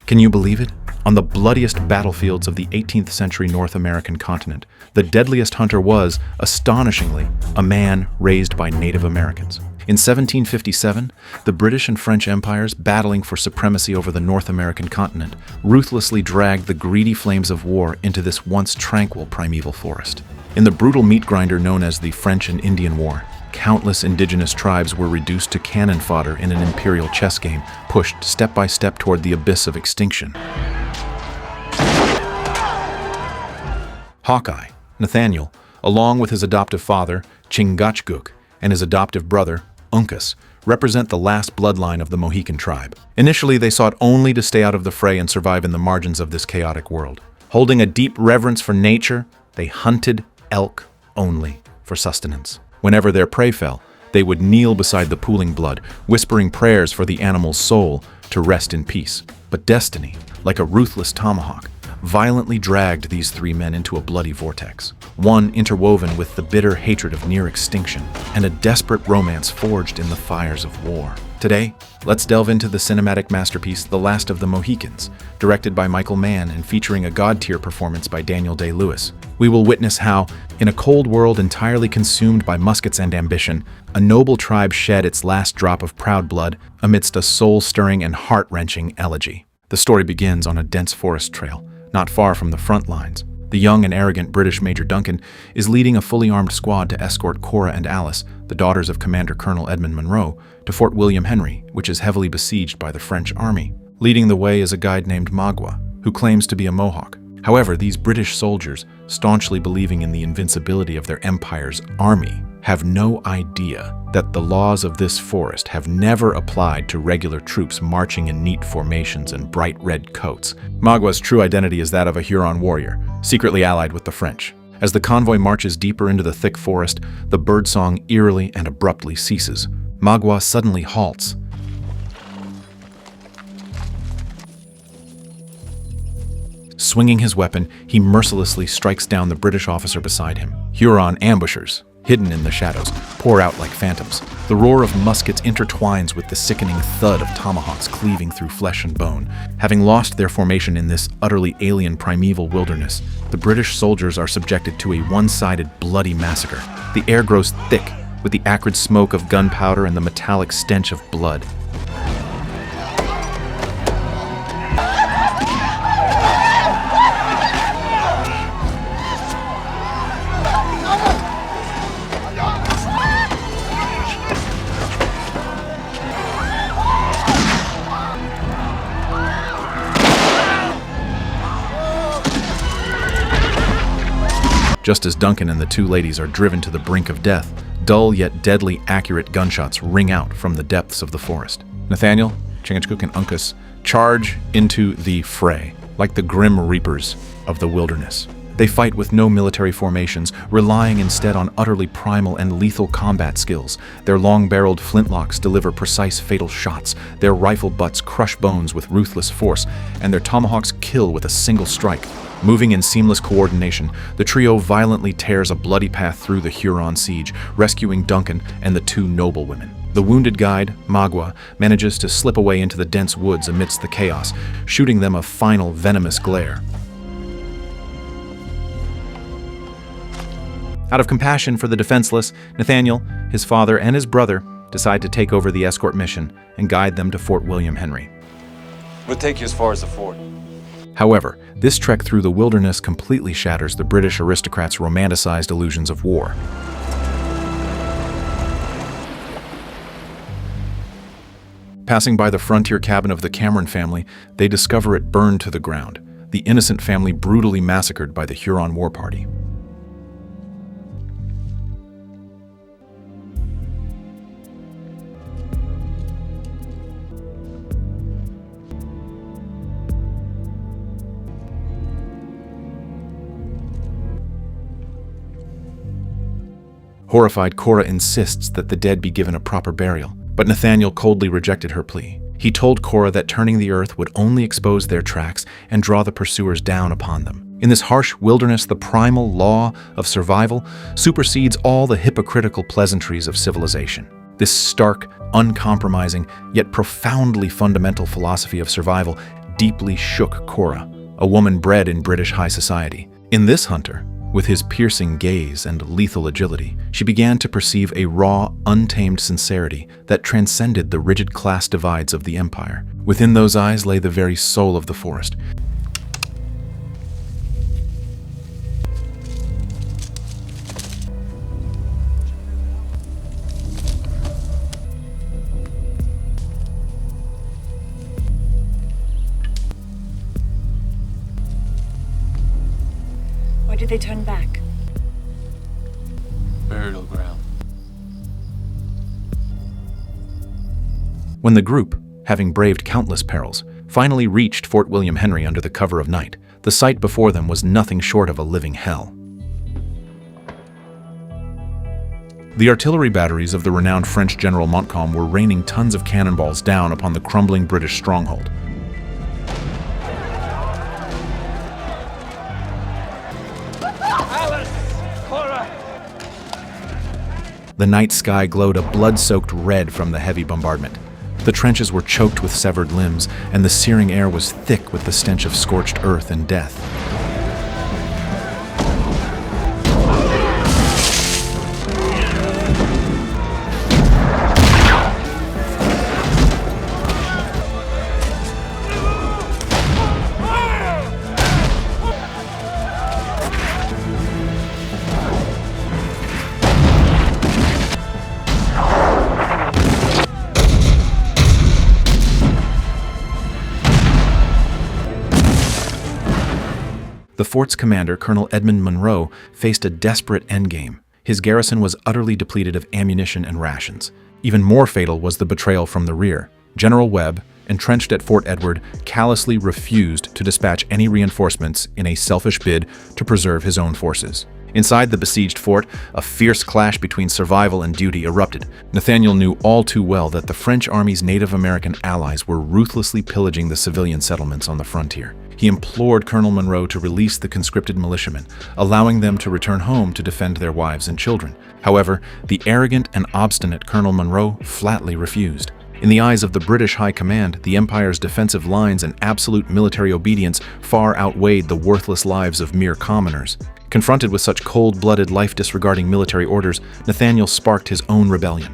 Can you believe it? On the bloodiest battlefields of the 18th century North American continent, the deadliest hunter was, astonishingly, a man raised by Native Americans. In 1757, the British and French empires, battling for supremacy over the North American continent, ruthlessly dragged the greedy flames of war into this once tranquil primeval forest. In the brutal meat grinder known as the French and Indian War, countless indigenous tribes were reduced to cannon fodder in an imperial chess game, pushed step by step toward the abyss of extinction. Hawkeye, Nathaniel, along with his adoptive father, Chingachgook, and his adoptive brother, Uncas, represent the last bloodline of the Mohican tribe. Initially, they sought only to stay out of the fray and survive in the margins of this chaotic world. Holding a deep reverence for nature, they hunted elk only for sustenance. Whenever their prey fell, they would kneel beside the pooling blood, whispering prayers for the animal's soul to rest in peace. But destiny, like a ruthless tomahawk, violently dragged these three men into a bloody vortex, one interwoven with the bitter hatred of near extinction and a desperate romance forged in the fires of war. Today, let's delve into the cinematic masterpiece The Last of the Mohicans, directed by Michael Mann and featuring a god-tier performance by Daniel Day-Lewis. We will witness how, in a cold world entirely consumed by muskets and ambition, a noble tribe shed its last drop of proud blood amidst a soul-stirring and heart-wrenching elegy. The story begins on a dense forest trail, not far from the front lines. The young and arrogant British Major Duncan is leading a fully armed squad to escort Cora and Alice, the daughters of Commander Colonel Edmund Monroe, to Fort William Henry, which is heavily besieged by the French army. Leading the way is a guide named Magua, who claims to be a Mohawk. However, these British soldiers, staunchly believing in the invincibility of their empire's army, have no idea that the laws of this forest have never applied to regular troops marching in neat formations and bright red coats. Magua's true identity is that of a Huron warrior, secretly allied with the French. As the convoy marches deeper into the thick forest, the birdsong eerily and abruptly ceases. Magua suddenly halts. Swinging his weapon, he mercilessly strikes down the British officer beside him. Huron ambushers, hidden in the shadows, pour out like phantoms. The roar of muskets intertwines with the sickening thud of tomahawks cleaving through flesh and bone. Having lost their formation in this utterly alien primeval wilderness, the British soldiers are subjected to a one-sided, bloody massacre. The air grows thick with the acrid smoke of gunpowder and the metallic stench of blood. Just as Duncan and the two ladies are driven to the brink of death, dull yet deadly accurate gunshots ring out from the depths of the forest. Nathaniel, Chingachgook, and Uncas charge into the fray, like the grim reapers of the wilderness. They fight with no military formations, relying instead on utterly primal and lethal combat skills. Their long-barreled flintlocks deliver precise fatal shots, their rifle butts crush bones with ruthless force, and their tomahawks kill with a single strike. Moving in seamless coordination, the trio violently tears a bloody path through the Huron siege, rescuing Duncan and the two noblewomen. The wounded guide, Magua, manages to slip away into the dense woods amidst the chaos, shooting them a final venomous glare. Out of compassion for the defenseless, Nathaniel, his father, and his brother decide to take over the escort mission and guide them to Fort William Henry. We'll take you as far as the fort. However, this trek through the wilderness completely shatters the British aristocrats' romanticized illusions of war. Passing by the frontier cabin of the Cameron family, they discover it burned to the ground, the innocent family brutally massacred by the Huron war party. Horrified, Cora insists that the dead be given a proper burial, but Nathaniel coldly rejected her plea. He told Cora that turning the earth would only expose their tracks and draw the pursuers down upon them. In this harsh wilderness, the primal law of survival supersedes all the hypocritical pleasantries of civilization. This stark, uncompromising, yet profoundly fundamental philosophy of survival deeply shook Cora, a woman bred in British high society. In this hunter, with his piercing gaze and lethal agility, she began to perceive a raw, untamed sincerity that transcended the rigid class divides of the Empire. Within those eyes lay the very soul of the forest. Why did they turn back? Burial ground. When the group, having braved countless perils, finally reached Fort William Henry under the cover of night, the sight before them was nothing short of a living hell. The artillery batteries of the renowned French General Montcalm were raining tons of cannonballs down upon the crumbling British stronghold. The night sky glowed a blood-soaked red from the heavy bombardment. The trenches were choked with severed limbs, and the searing air was thick with the stench of scorched earth and death. The fort's commander, Colonel Edmund Monroe, faced a desperate endgame. His garrison was utterly depleted of ammunition and rations. Even more fatal was the betrayal from the rear. General Webb, entrenched at Fort Edward, callously refused to dispatch any reinforcements in a selfish bid to preserve his own forces. Inside the besieged fort, a fierce clash between survival and duty erupted. Nathaniel knew all too well that the French army's Native American allies were ruthlessly pillaging the civilian settlements on the frontier. He implored Colonel Monroe to release the conscripted militiamen, allowing them to return home to defend their wives and children. However, the arrogant and obstinate Colonel Monroe flatly refused. In the eyes of the British High Command, the Empire's defensive lines and absolute military obedience far outweighed the worthless lives of mere commoners. Confronted with such cold-blooded, life-disregarding military orders, Nathaniel sparked his own rebellion.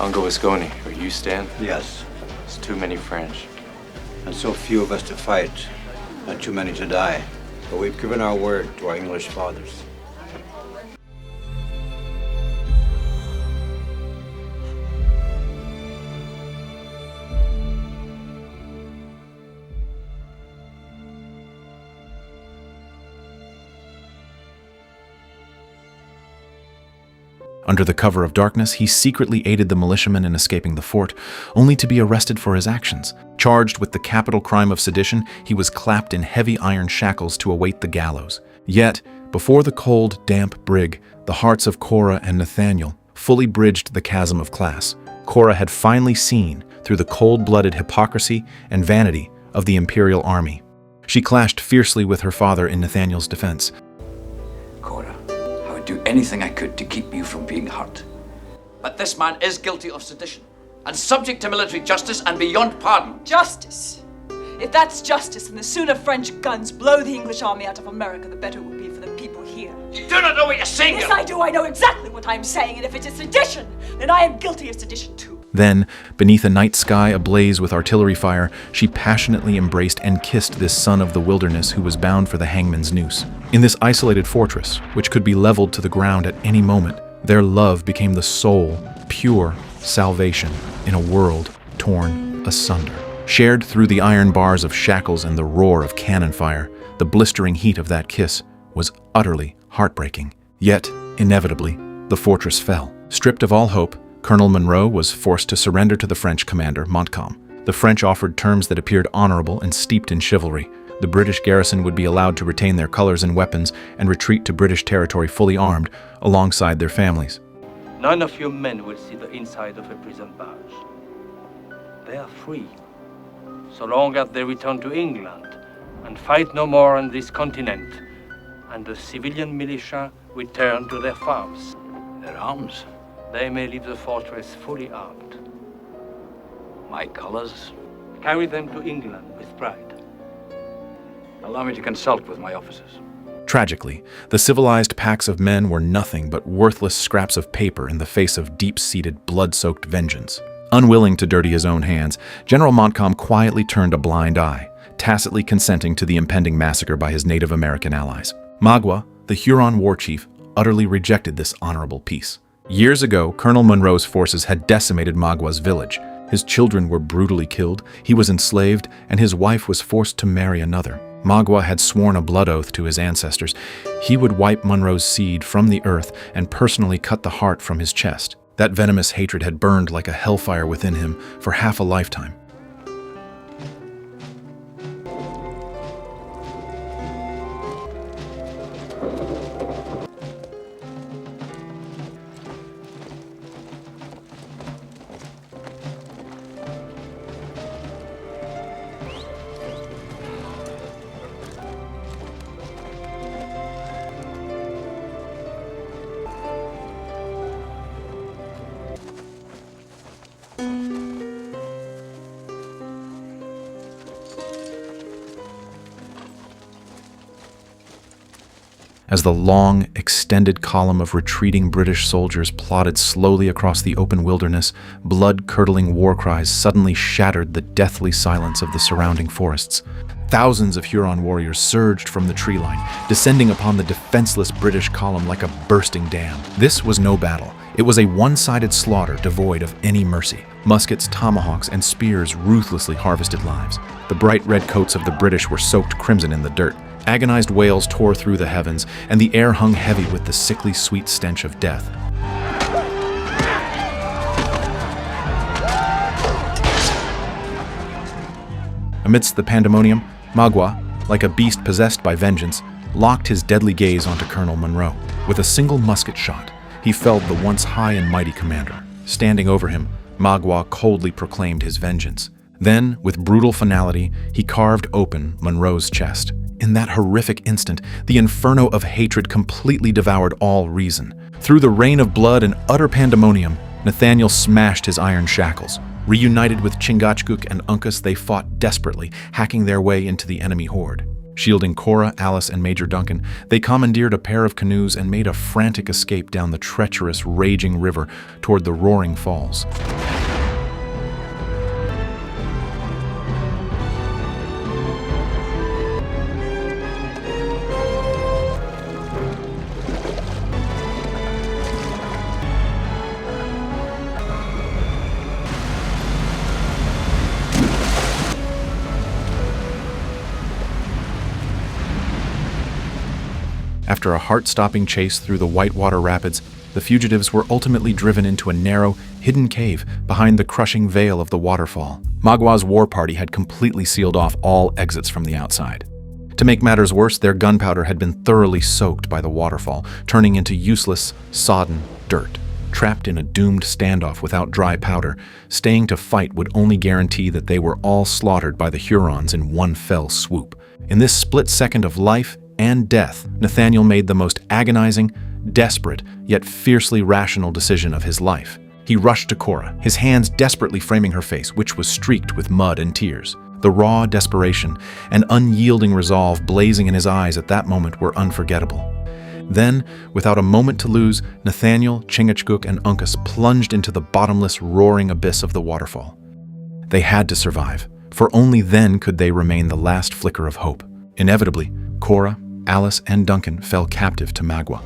Uncle Visconti, are you stand? Yes, It's too many French. and so few of us to fight, not too many to die. But we've given our word to our English fathers. Under the cover of darkness, he secretly aided the militiamen in escaping the fort, only to be arrested for his actions. Charged with the capital crime of sedition, he was clapped in heavy iron shackles to await the gallows. Yet, before the cold, damp brig, the hearts of Cora and Nathaniel fully bridged the chasm of class. Cora had finally seen through the cold-blooded hypocrisy and vanity of the Imperial Army. She clashed fiercely with her father in Nathaniel's defense. Cora, I would do anything I could to keep you from being hurt. But this man is guilty of sedition and subject to military justice and beyond pardon. Justice? If that's justice, then the sooner French guns blow the English army out of America, the better it will be for the people here. You do not know what you're saying. Yes, I do. I know exactly what I'm saying, and if it is sedition, then I am guilty of sedition too. Then, beneath a night sky ablaze with artillery fire, she passionately embraced and kissed this son of the wilderness who was bound for the hangman's noose. In this isolated fortress, which could be leveled to the ground at any moment, their love became the sole, pure salvation in a world torn asunder. Shared through the iron bars of shackles and the roar of cannon fire, the blistering heat of that kiss was utterly heartbreaking. Yet, inevitably, the fortress fell. Stripped of all hope, Colonel Monroe was forced to surrender to the French commander, Montcalm. The French offered terms that appeared honorable and steeped in chivalry. The British garrison would be allowed to retain their colors and weapons and retreat to British territory fully armed, alongside their families. None of your men will see the inside of a prison barge. They are free, so long as they return to England and fight no more on this continent, and the civilian militia return to their farms. Their arms, They may leave the fortress fully armed. my colors. Carry them to England with pride. Allow me to consult with my officers. Tragically, the civilized packs of men were nothing but worthless scraps of paper in the face of deep-seated, blood-soaked vengeance. Unwilling to dirty his own hands, General Montcalm quietly turned a blind eye, tacitly consenting to the impending massacre by his Native American allies. Magua, the Huron war chief, utterly rejected this honorable peace. Years ago, Colonel Monroe's forces had decimated Magua's village. His children were brutally killed, he was enslaved, and his wife was forced to marry another. Magua had sworn a blood oath to his ancestors. He would wipe Monroe's seed from the earth and personally cut the heart from his chest. That venomous hatred had burned like a hellfire within him for half a lifetime. As the long, extended column of retreating British soldiers plodded slowly across the open wilderness, blood-curdling war cries suddenly shattered the deathly silence of the surrounding forests. Thousands of Huron warriors surged from the tree line, descending upon the defenseless British column like a bursting dam. This was no battle. It was a one-sided slaughter devoid of any mercy. Muskets, tomahawks, and spears ruthlessly harvested lives. The bright red coats of the British were soaked crimson in the dirt. Agonized wails tore through the heavens, and the air hung heavy with the sickly sweet stench of death. Amidst the pandemonium, Magua, like a beast possessed by vengeance, locked his deadly gaze onto Colonel Monroe. With a single musket shot, he felled the once high and mighty commander. Standing over him, Magua coldly proclaimed his vengeance. Then, with brutal finality, he carved open Monroe's chest. In that horrific instant, the inferno of hatred completely devoured all reason. Through the rain of blood and utter pandemonium, Nathaniel smashed his iron shackles. Reunited with Chingachgook and Uncas, they fought desperately, hacking their way into the enemy horde. Shielding Cora, Alice, and Major Duncan, they commandeered a pair of canoes and made a frantic escape down the treacherous, raging river toward the roaring falls. After a heart-stopping chase through the Whitewater Rapids, the fugitives were ultimately driven into a narrow, hidden cave behind the crushing veil of the waterfall. Magua's war party had completely sealed off all exits from the outside. To make matters worse, their gunpowder had been thoroughly soaked by the waterfall, turning into useless, sodden dirt. Trapped in a doomed standoff without dry powder, staying to fight would only guarantee that they were all slaughtered by the Hurons in one fell swoop. In this split second of life and death, Nathaniel made the most agonizing, desperate, yet fiercely rational decision of his life. He rushed to Cora, his hands desperately framing her face, which was streaked with mud and tears. The raw desperation and unyielding resolve blazing in his eyes at that moment were unforgettable. Then, without a moment to lose, Nathaniel, Chingachgook, and Uncas plunged into the bottomless, roaring abyss of the waterfall. They had to survive, for only then could they remain the last flicker of hope. Inevitably, Cora, Alice, and Duncan fell captive to Magua.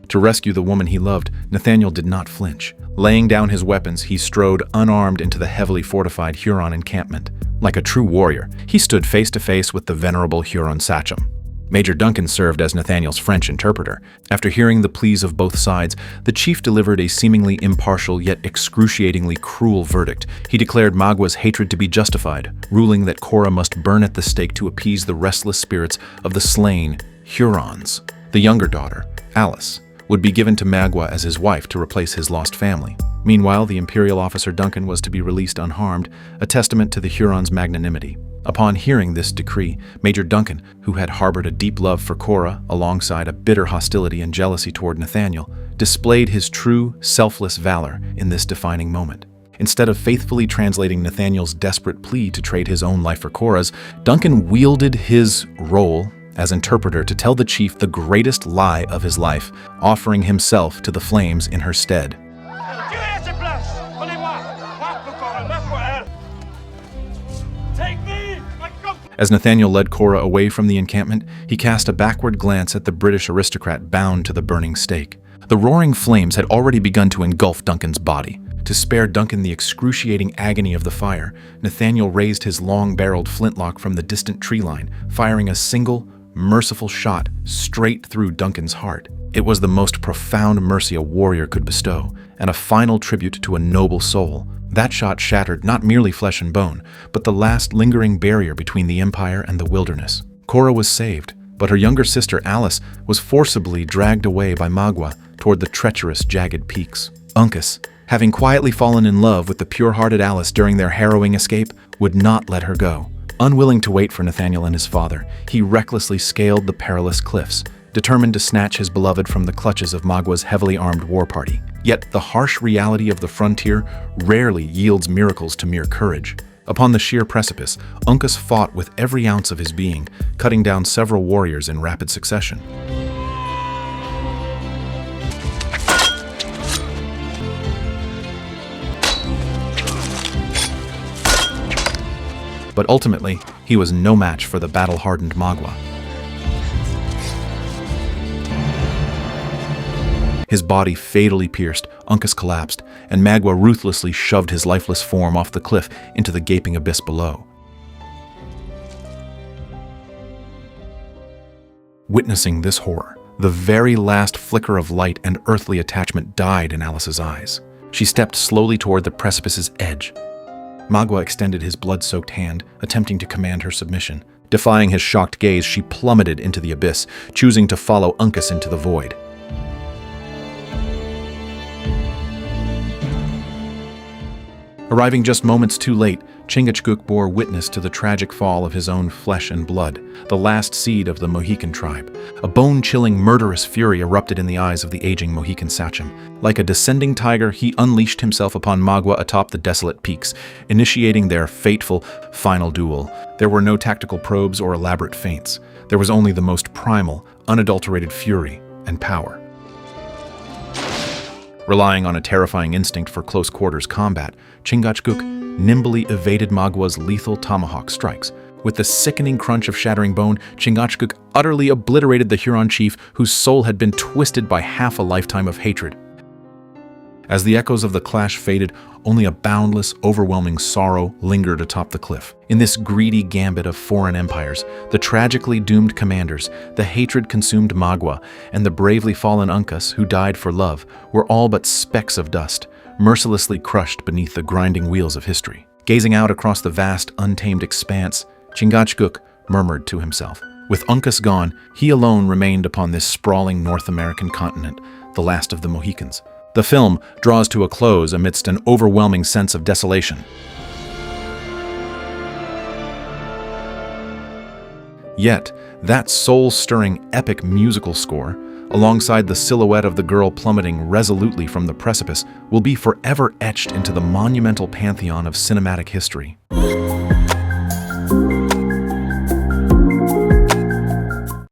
To rescue the woman he loved, Nathaniel did not flinch. Laying down his weapons, he strode unarmed into the heavily fortified Huron encampment. Like a true warrior, he stood face to face with the venerable Huron sachem. Major Duncan served as Nathaniel's French interpreter. After hearing the pleas of both sides, the chief delivered a seemingly impartial yet excruciatingly cruel verdict. He declared Magua's hatred to be justified, ruling that Cora must burn at the stake to appease the restless spirits of the slain Hurons. The younger daughter, Alice, would be given to Magua as his wife to replace his lost family. Meanwhile, the imperial officer Duncan was to be released unharmed, a testament to the Hurons' magnanimity. Upon hearing this decree, Major Duncan, who had harbored a deep love for Cora alongside a bitter hostility and jealousy toward Nathaniel, displayed his true, selfless valor in this defining moment. Instead of faithfully translating Nathaniel's desperate plea to trade his own life for Cora's, Duncan wielded his role as interpreter to tell the chief the greatest lie of his life, offering himself to the flames in her stead. As Nathaniel led Cora away from the encampment, he cast a backward glance at the British aristocrat bound to the burning stake. The roaring flames had already begun to engulf Duncan's body. To spare Duncan the excruciating agony of the fire, Nathaniel raised his long-barreled flintlock from the distant tree line, firing a single, merciful shot straight through Duncan's heart. It was the most profound mercy a warrior could bestow, and a final tribute to a noble soul. That shot shattered not merely flesh and bone, but the last lingering barrier between the Empire and the wilderness. Cora was saved, but her younger sister Alice was forcibly dragged away by Magua toward the treacherous, jagged peaks. Uncas, having quietly fallen in love with the pure-hearted Alice during their harrowing escape, would not let her go. Unwilling to wait for Nathaniel and his father, he recklessly scaled the perilous cliffs, determined to snatch his beloved from the clutches of Magua's heavily armed war party. Yet the harsh reality of the frontier rarely yields miracles to mere courage. Upon the sheer precipice, Uncas fought with every ounce of his being, cutting down several warriors in rapid succession. But ultimately, he was no match for the battle-hardened Magua. His body fatally pierced, Uncas collapsed, and Magua ruthlessly shoved his lifeless form off the cliff into the gaping abyss below. Witnessing this horror, the very last flicker of light and earthly attachment died in Alice's eyes. She stepped slowly toward the precipice's edge. Magua extended his blood-soaked hand, attempting to command her submission. Defying his shocked gaze, she plummeted into the abyss, choosing to follow Uncas into the void. Arriving just moments too late, Chingachgook bore witness to the tragic fall of his own flesh and blood, the last seed of the Mohican tribe. A bone-chilling, murderous fury erupted in the eyes of the aging Mohican sachem. Like a descending tiger, he unleashed himself upon Magua atop the desolate peaks, initiating their fateful, final duel. There were no tactical probes or elaborate feints. There was only the most primal, unadulterated fury and power. Relying on a terrifying instinct for close-quarters combat, Chingachgook nimbly evaded Magua's lethal tomahawk strikes. With the sickening crunch of shattering bone, Chingachgook utterly obliterated the Huron chief whose soul had been twisted by half a lifetime of hatred. As the echoes of the clash faded, only a boundless, overwhelming sorrow lingered atop the cliff. In this greedy gambit of foreign empires, the tragically doomed commanders, the hatred-consumed Magua, and the bravely fallen Uncas, who died for love, were all but specks of dust, mercilessly crushed beneath the grinding wheels of history. Gazing out across the vast, untamed expanse, Chingachgook murmured to himself. With Uncas gone, he alone remained upon this sprawling North American continent, the last of the Mohicans. The film draws to a close amidst an overwhelming sense of desolation. Yet, that soul-stirring epic musical score, alongside the silhouette of the girl plummeting resolutely from the precipice, will be forever etched into the monumental pantheon of cinematic history.